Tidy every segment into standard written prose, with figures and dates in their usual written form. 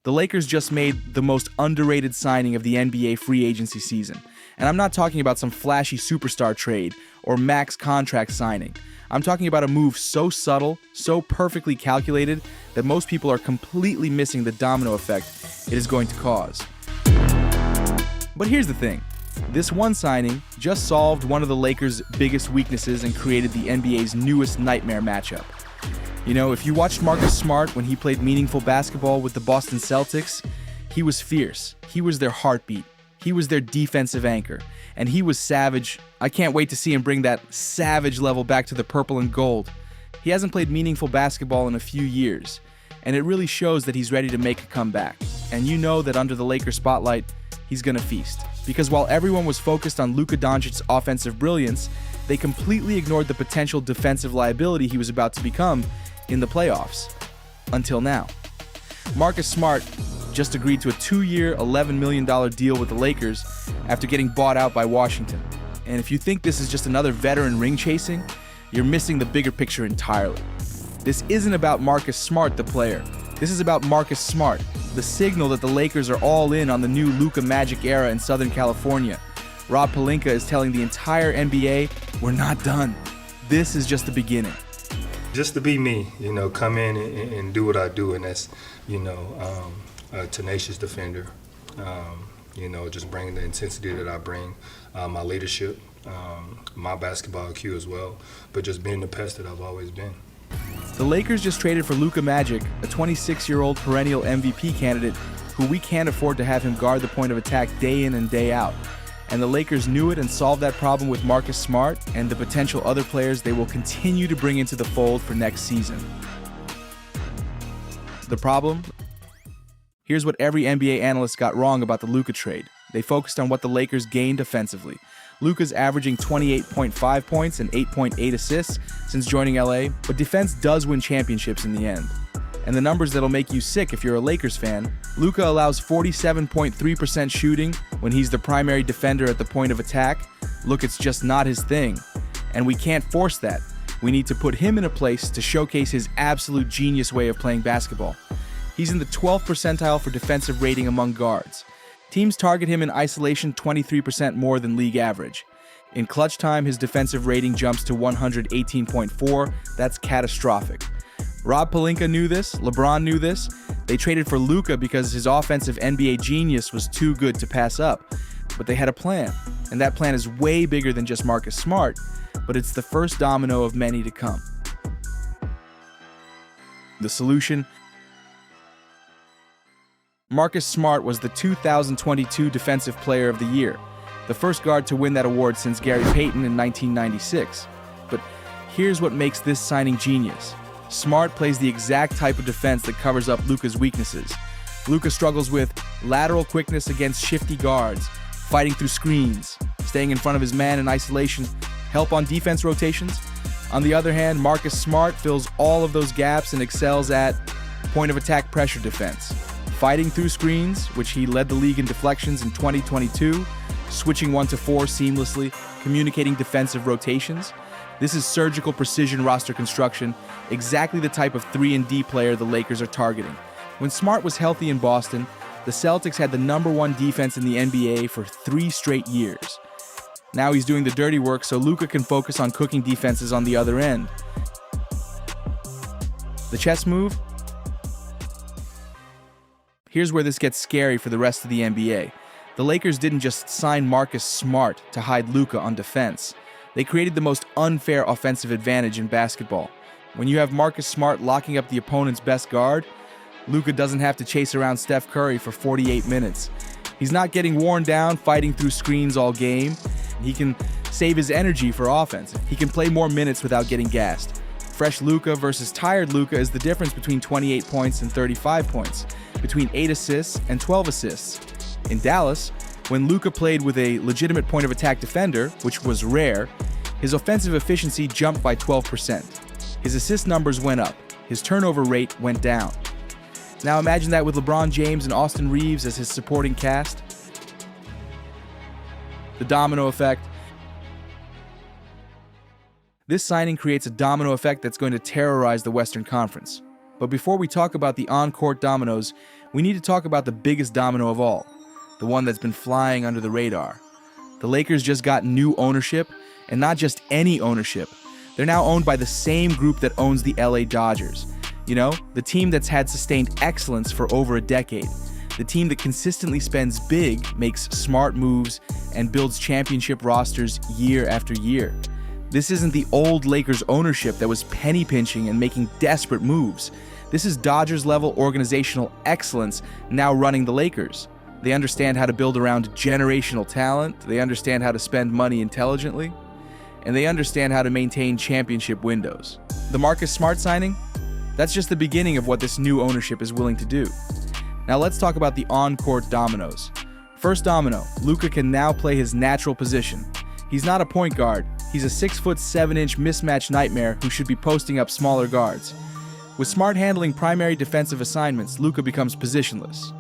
The Lakers just made the most underrated signing of the NBA free agency season. And I'm not talking about some flashy superstar trade or max contract signing. I'm talking about a move so subtle, so perfectly calculated, that most people are completely missing the domino effect it is going to cause. But here's the thing. This one signing just solved one of the Lakers' biggest weaknesses and created the NBA's newest nightmare matchup. You know, if you watched Marcus Smart when he played meaningful basketball with the Boston Celtics, he was fierce. He was their heartbeat. He was their defensive anchor. And he was savage. I can't wait to see him bring that savage level back to the purple and gold. He hasn't played meaningful basketball in a few years, and it really shows that he's ready to make a comeback. And you know that under the Lakers spotlight, he's gonna feast. Because while everyone was focused on Luka Doncic's offensive brilliance, they completely ignored the potential defensive liability he was about to become in the playoffs. Until now. Marcus Smart just agreed to a 2-year, $11 million deal with the Lakers after getting bought out by Washington. And if you think this is just another veteran ring chasing, you're missing the bigger picture entirely. This isn't about Marcus Smart, the player. This is about Marcus Smart, the signal that the Lakers are all in on the new Luka Magic era in Southern California. Rob Pelinka is telling the entire NBA, we're not done. This is just the beginning. Just to be me, come in and do what I do, and that's, a tenacious defender. Just bringing the intensity that I bring, my leadership, my basketball IQ as well, but just being the pest that I've always been. The Lakers just traded for Luka Magic, a 26-year-old perennial MVP candidate who we can't afford to have him guard the point of attack day in and day out. And the Lakers knew it and solved that problem with Marcus Smart and the potential other players they will continue to bring into the fold for next season. The problem? Here's what every NBA analyst got wrong about the Luka trade. They focused on what the Lakers gained offensively. Luka's averaging 28.5 points and 8.8 assists since joining LA, but defense does win championships in the end. And the numbers that'll make you sick if you're a Lakers fan, Luka allows 47.3% shooting when he's the primary defender at the point of attack. Look, it's just not his thing. And we can't force that. We need to put him in a place to showcase his absolute genius way of playing basketball. He's in the 12th percentile for defensive rating among guards. Teams target him in isolation 23% more than league average. In clutch time, his defensive rating jumps to 118.4. That's catastrophic. Rob Pelinka knew this, LeBron knew this. They traded for Luka because his offensive NBA genius was too good to pass up. But they had a plan, and that plan is way bigger than just Marcus Smart, but it's the first domino of many to come. The solution? Marcus Smart was the 2022 Defensive Player of the Year, the first guard to win that award since Gary Payton in 1996. But here's what makes this signing genius. Smart plays the exact type of defense that covers up Luka's weaknesses. Luka struggles with lateral quickness against shifty guards, fighting through screens, staying in front of his man in isolation, help on defense rotations. On the other hand, Marcus Smart fills all of those gaps and excels at point of attack pressure defense, fighting through screens, which he led the league in deflections in 2022, switching 1-4 seamlessly, communicating defensive rotations. This is surgical precision roster construction, exactly the type of 3-and-D player the Lakers are targeting. When Smart was healthy in Boston, the Celtics had the #1 defense in the NBA for 3 straight years. Now he's doing the dirty work so Luka can focus on cooking defenses on the other end. The chess move? Here's where this gets scary for the rest of the NBA. The Lakers didn't just sign Marcus Smart to hide Luka on defense. They created the most unfair offensive advantage in basketball. When you have Marcus Smart locking up the opponent's best guard, Luka doesn't have to chase around Steph Curry for 48 minutes. He's not getting worn down fighting through screens all game. He can save his energy for offense. He can play more minutes without getting gassed. Fresh Luka versus tired Luka is the difference between 28 points and 35 points, between 8 assists and 12 assists. In Dallas, when Luka played with a legitimate point of attack defender, which was rare, his offensive efficiency jumped by 12%. His assist numbers went up. His turnover rate went down. Now imagine that with LeBron James and Austin Reeves as his supporting cast. The domino effect. This signing creates a domino effect that's going to terrorize the Western Conference. But before we talk about the on-court dominoes, we need to talk about the biggest domino of all, the one that's been flying under the radar. The Lakers just got new ownership, and not just any ownership. They're now owned by the same group that owns the LA Dodgers. You know, the team that's had sustained excellence for over a decade. The team that consistently spends big, makes smart moves, and builds championship rosters year after year. This isn't the old Lakers ownership that was penny pinching and making desperate moves. This is Dodgers-level organizational excellence now running the Lakers. They understand how to build around generational talent, they understand how to spend money intelligently, and they understand how to maintain championship windows. The Marcus Smart signing? That's just the beginning of what this new ownership is willing to do. Now let's talk about the on-court dominoes. First domino, Luka can now play his natural position. He's not a point guard, he's a 6'7" mismatch nightmare who should be posting up smaller guards. With Smart handling primary defensive assignments, Luka becomes positionless.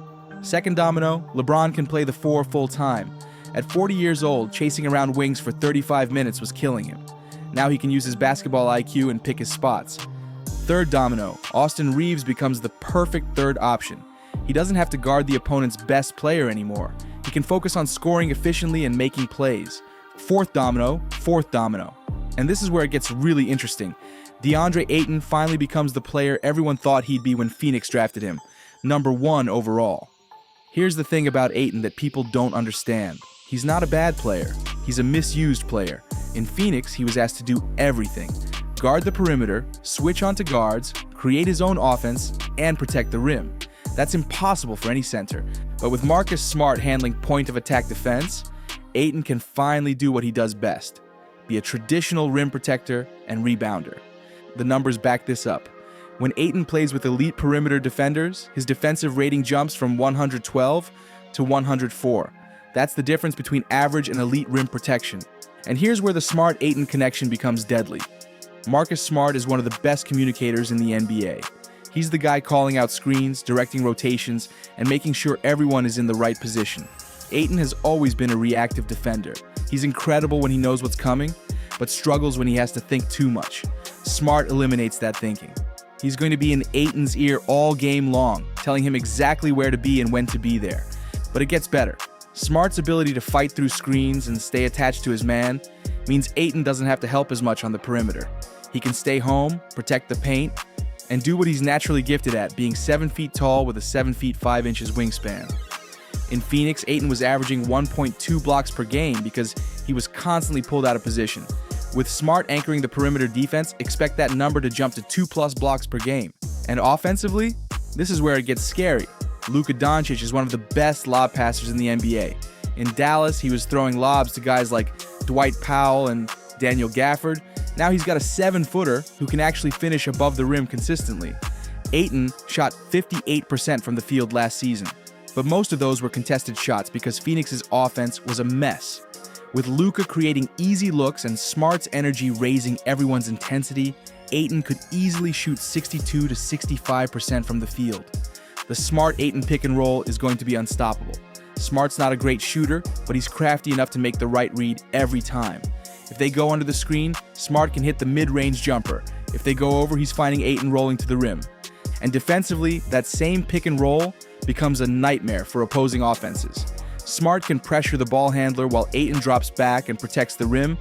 Second domino, LeBron can play the 4 full-time. At 40 years old, chasing around wings for 35 minutes was killing him. Now he can use his basketball IQ and pick his spots. Third domino, Austin Reeves becomes the perfect third option. He doesn't have to guard the opponent's best player anymore. He can focus on scoring efficiently and making plays. Fourth domino, and this is where it gets really interesting. DeAndre Ayton finally becomes the player everyone thought he'd be when Phoenix drafted him, number 1 overall. Here's the thing about Ayton that people don't understand. He's not a bad player. He's a misused player. In Phoenix, he was asked to do everything. Guard the perimeter, switch onto guards, create his own offense, and protect the rim. That's impossible for any center. But with Marcus Smart handling point-of-attack defense, Ayton can finally do what he does best, be a traditional rim protector and rebounder. The numbers back this up. When Ayton plays with elite perimeter defenders, his defensive rating jumps from 112 to 104. That's the difference between average and elite rim protection. And here's where the Smart-Ayton connection becomes deadly. Marcus Smart is one of the best communicators in the NBA. He's the guy calling out screens, directing rotations, and making sure everyone is in the right position. Ayton has always been a reactive defender. He's incredible when he knows what's coming, but struggles when he has to think too much. Smart eliminates that thinking. He's going to be in Ayton's ear all game long, telling him exactly where to be and when to be there. But it gets better. Smart's ability to fight through screens and stay attached to his man means Ayton doesn't have to help as much on the perimeter. He can stay home, protect the paint, and do what he's naturally gifted at, being 7 feet tall with a 7 feet 5 inches wingspan. In Phoenix, Ayton was averaging 1.2 blocks per game because he was constantly pulled out of position. With Smart anchoring the perimeter defense, expect that number to jump to 2+ blocks per game. And offensively, this is where it gets scary. Luka Doncic is one of the best lob passers in the NBA. In Dallas, he was throwing lobs to guys like Dwight Powell and Daniel Gafford. Now he's got a 7-footer who can actually finish above the rim consistently. Ayton shot 58% from the field last season, but most of those were contested shots because Phoenix's offense was a mess. With Luka creating easy looks and Smart's energy raising everyone's intensity, Ayton could easily shoot 62 to 65% from the field. The Smart-Ayton pick and roll is going to be unstoppable. Smart's not a great shooter, but he's crafty enough to make the right read every time. If they go under the screen, Smart can hit the mid-range jumper. If they go over, he's finding Ayton rolling to the rim. And defensively, that same pick and roll becomes a nightmare for opposing offenses. Smart can pressure the ball handler while Ayton drops back and protects the rim.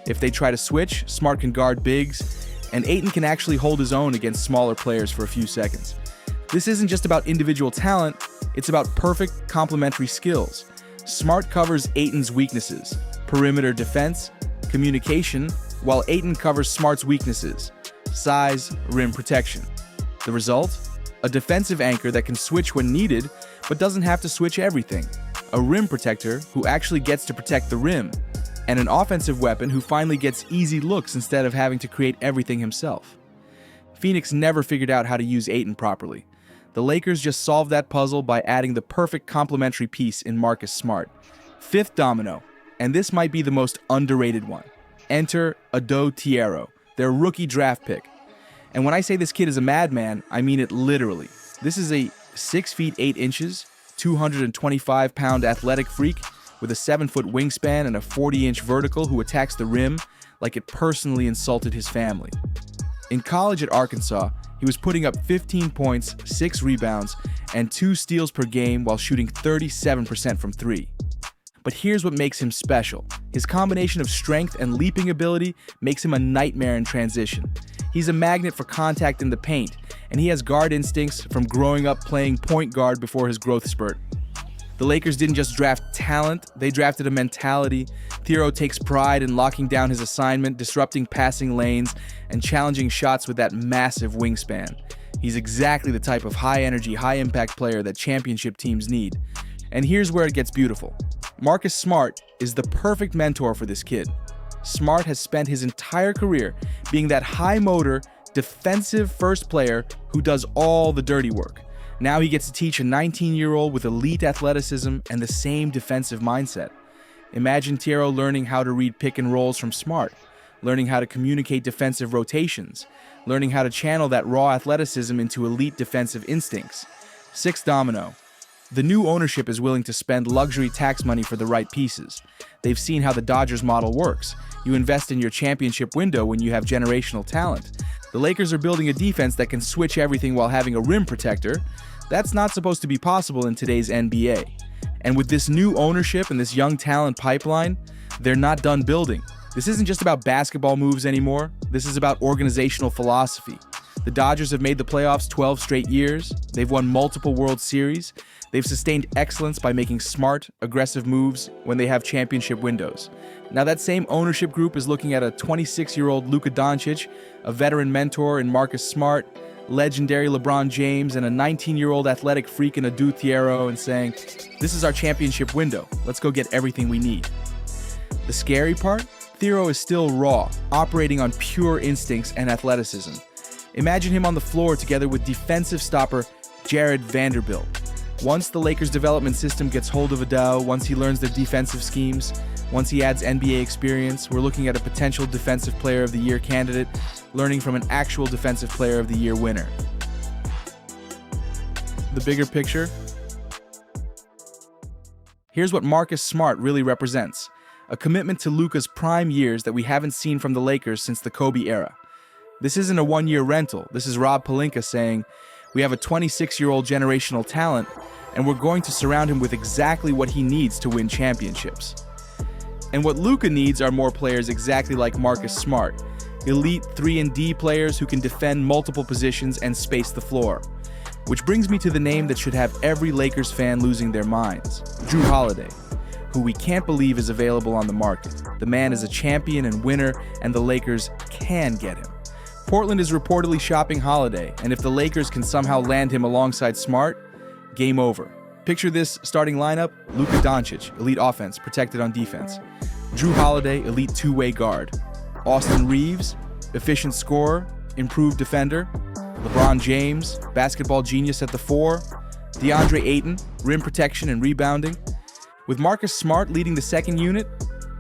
If they try to switch, Smart can guard bigs, and Ayton can actually hold his own against smaller players for a few seconds. This isn't just about individual talent, it's about perfect complementary skills. Smart covers Ayton's weaknesses, perimeter defense, communication, while Ayton covers Smart's weaknesses, size, rim protection. The result? A defensive anchor that can switch when needed, but doesn't have to switch everything. A rim protector who actually gets to protect the rim, and an offensive weapon who finally gets easy looks instead of having to create everything himself. Phoenix never figured out how to use Ayton properly. The Lakers just solved that puzzle by adding the perfect complementary piece in Marcus Smart. Fifth domino, and this might be the most underrated one. Enter Ado Tiero, their rookie draft pick. And when I say this kid is a madman, I mean it literally. This is a 6 feet 8 inches, 225-pound athletic freak with a 7-foot wingspan and a 40-inch vertical who attacks the rim like it personally insulted his family. In college at Arkansas, He was putting up 15 points, 6 rebounds, and 2 steals per game while shooting 37% from 3. But here's what makes him special. His combination of strength and leaping ability makes him a nightmare in transition. He's a magnet for contact in the paint, and he has guard instincts from growing up playing point guard before his growth spurt. The Lakers didn't just draft talent, they drafted a mentality. Thiero takes pride in locking down his assignment, disrupting passing lanes, and challenging shots with that massive wingspan. He's exactly the type of high-energy, high-impact player that championship teams need. And here's where it gets beautiful. Marcus Smart is the perfect mentor for this kid. Smart has spent his entire career being that high-motor, defensive first player who does all the dirty work. Now he gets to teach a 19-year-old with elite athleticism and the same defensive mindset. Imagine Thiero learning how to read pick and rolls from Smart, learning how to communicate defensive rotations, learning how to channel that raw athleticism into elite defensive instincts. 6 Domino. The new ownership is willing to spend luxury tax money for the right pieces. They've seen how the Dodgers model works. You invest in your championship window when you have generational talent. The Lakers are building a defense that can switch everything while having a rim protector. That's not supposed to be possible in today's NBA. And with this new ownership and this young talent pipeline, they're not done building. This isn't just about basketball moves anymore. This is about organizational philosophy. The Dodgers have made the playoffs 12 straight years. They've won multiple World Series. They've sustained excellence by making smart, aggressive moves when they have championship windows. Now that same ownership group is looking at a 26-year-old Luka Doncic, a veteran mentor in Marcus Smart, legendary LeBron James, and a 19-year-old athletic freak in Adu Thiero and saying, this is our championship window. Let's go get everything we need. The scary part? Thiero is still raw, operating on pure instincts and athleticism. Imagine him on the floor together with defensive stopper Jared Vanderbilt. Once the Lakers development system gets hold of Adao, once he learns their defensive schemes, once he adds NBA experience, we're looking at a potential Defensive Player of the Year candidate, learning from an actual Defensive Player of the Year winner. The bigger picture? Here's what Marcus Smart really represents. A commitment to Luka's prime years that we haven't seen from the Lakers since the Kobe era. This isn't a one-year rental. This is Rob Pelinka saying, we have a 26-year-old generational talent, and we're going to surround him with exactly what he needs to win championships. And what Luka needs are more players exactly like Marcus Smart, elite 3-and-D players who can defend multiple positions and space the floor. Which brings me to the name that should have every Lakers fan losing their minds, Jrue Holiday, who we can't believe is available on the market. The man is a champion and winner, and the Lakers can get him. Portland is reportedly shopping Holiday, and if the Lakers can somehow land him alongside Smart, game over. Picture this starting lineup: Luka Doncic, elite offense, protected on defense. Jrue Holiday, elite two-way guard. Austin Reeves, efficient scorer, improved defender. LeBron James, basketball genius at the 4. DeAndre Ayton, rim protection and rebounding. With Marcus Smart leading the second unit,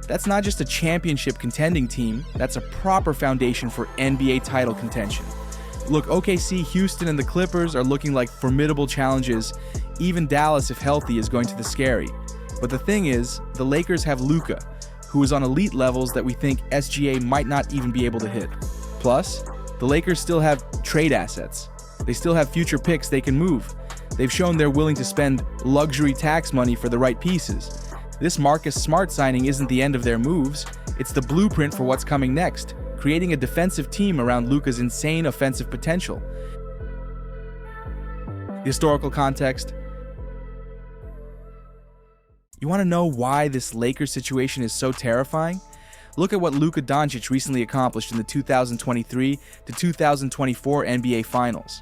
that's not just a championship contending team, that's a proper foundation for NBA title contention. Look, OKC, Houston, and the Clippers are looking like formidable challenges. Even Dallas, if healthy, is going to the scary. But the thing is, the Lakers have Luka, who is on elite levels that we think SGA might not even be able to hit. Plus, the Lakers still have trade assets. They still have future picks they can move. They've shown they're willing to spend luxury tax money for the right pieces. This Marcus Smart signing isn't the end of their moves. It's the blueprint for what's coming next, creating a defensive team around Luka's insane offensive potential. Historical context. You want to know why this Lakers situation is so terrifying? Look at what Luka Doncic recently accomplished in the 2023 to 2024 NBA Finals.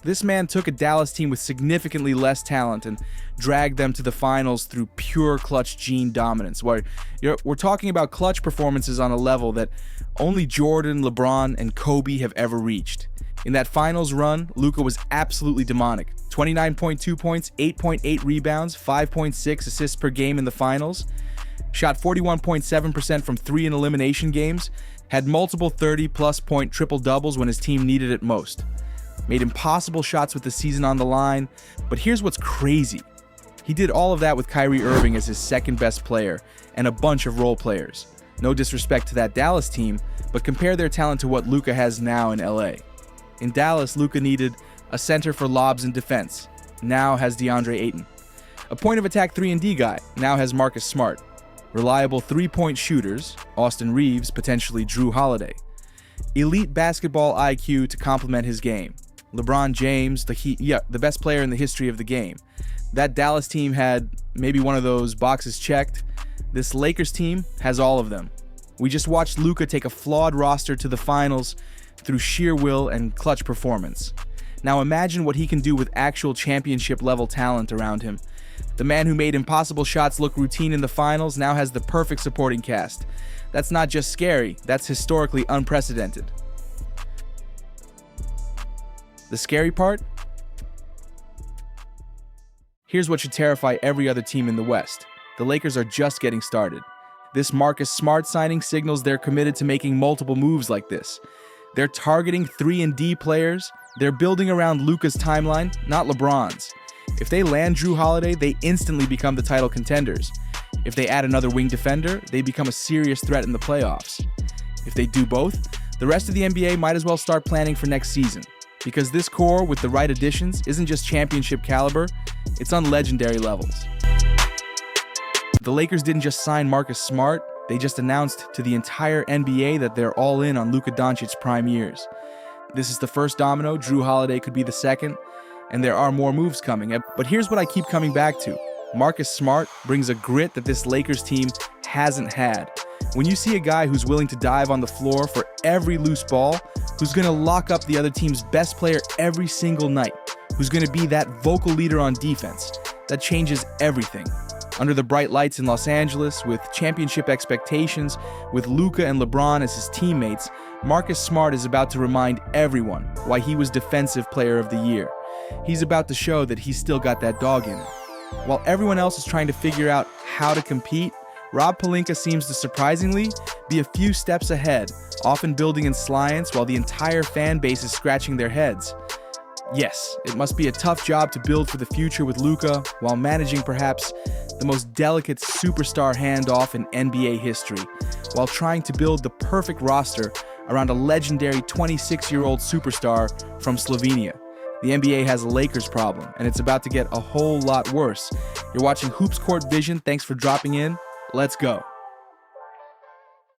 This man took a Dallas team with significantly less talent and dragged them to the finals through pure clutch gene dominance. We're talking about clutch performances on a level that only Jordan, LeBron, and Kobe have ever reached. In that finals run, Luka was absolutely demonic. 29.2 points, 8.8 rebounds, 5.6 assists per game in the finals. Shot 41.7% from 3 in elimination games. Had multiple 30-plus point triple-doubles when his team needed it most. Made impossible shots with the season on the line. But here's what's crazy. He did all of that with Kyrie Irving as his second best player and a bunch of role players. No disrespect to that Dallas team, but compare their talent to what Luka has now in LA. In Dallas, Luka needed a center for lobs and defense. Now has DeAndre Ayton. A point of attack 3-and-D guy. Now has Marcus Smart. Reliable three-point shooters. Austin Reeves, potentially Drew Holiday. Elite basketball IQ to complement his game. LeBron James, the best player in the history of the game. That Dallas team had maybe one of those boxes checked. This Lakers team has all of them. We just watched Luka take a flawed roster to the finals through sheer will and clutch performance. Now imagine what he can do with actual championship-level talent around him. The man who made impossible shots look routine in the finals now has the perfect supporting cast. That's not just scary, that's historically unprecedented. The scary part? Here's what should terrify every other team in the West. The Lakers are just getting started. This Marcus Smart signing signals they're committed to making multiple moves like this. They're targeting 3-and-D players. They're building around Luka's timeline, not LeBron's. If they land Drew Holiday, they instantly become the title contenders. If they add another wing defender, they become a serious threat in the playoffs. If they do both, the rest of the NBA might as well start planning for next season. Because this core, with the right additions, isn't just championship caliber, it's on legendary levels. The Lakers didn't just sign Marcus Smart, they just announced to the entire NBA that they're all in on Luka Doncic's prime years. This is the first domino, Drew Holiday could be the second, and there are more moves coming. But here's what I keep coming back to. Marcus Smart brings a grit that this Lakers team hasn't had. When you see a guy who's willing to dive on the floor for every loose ball, who's going to lock up the other team's best player every single night, who's going to be that vocal leader on defense, that changes everything. Under the bright lights in Los Angeles, with championship expectations, with Luka and LeBron as his teammates, Marcus Smart is about to remind everyone why he was Defensive Player of the Year. He's about to show that he's still got that dog in him. While everyone else is trying to figure out how to compete, Rob Pelinka seems to surprisingly be a few steps ahead, often building in science while the entire fan base is scratching their heads. Yes, it must be a tough job to build for the future with Luka while managing perhaps the most delicate superstar handoff in NBA history, while trying to build the perfect roster around a legendary 26-year-old superstar from Slovenia. The NBA has a Lakers problem, and it's about to get a whole lot worse. You're watching Hoops Court Vision. Thanks for dropping in. Let's go.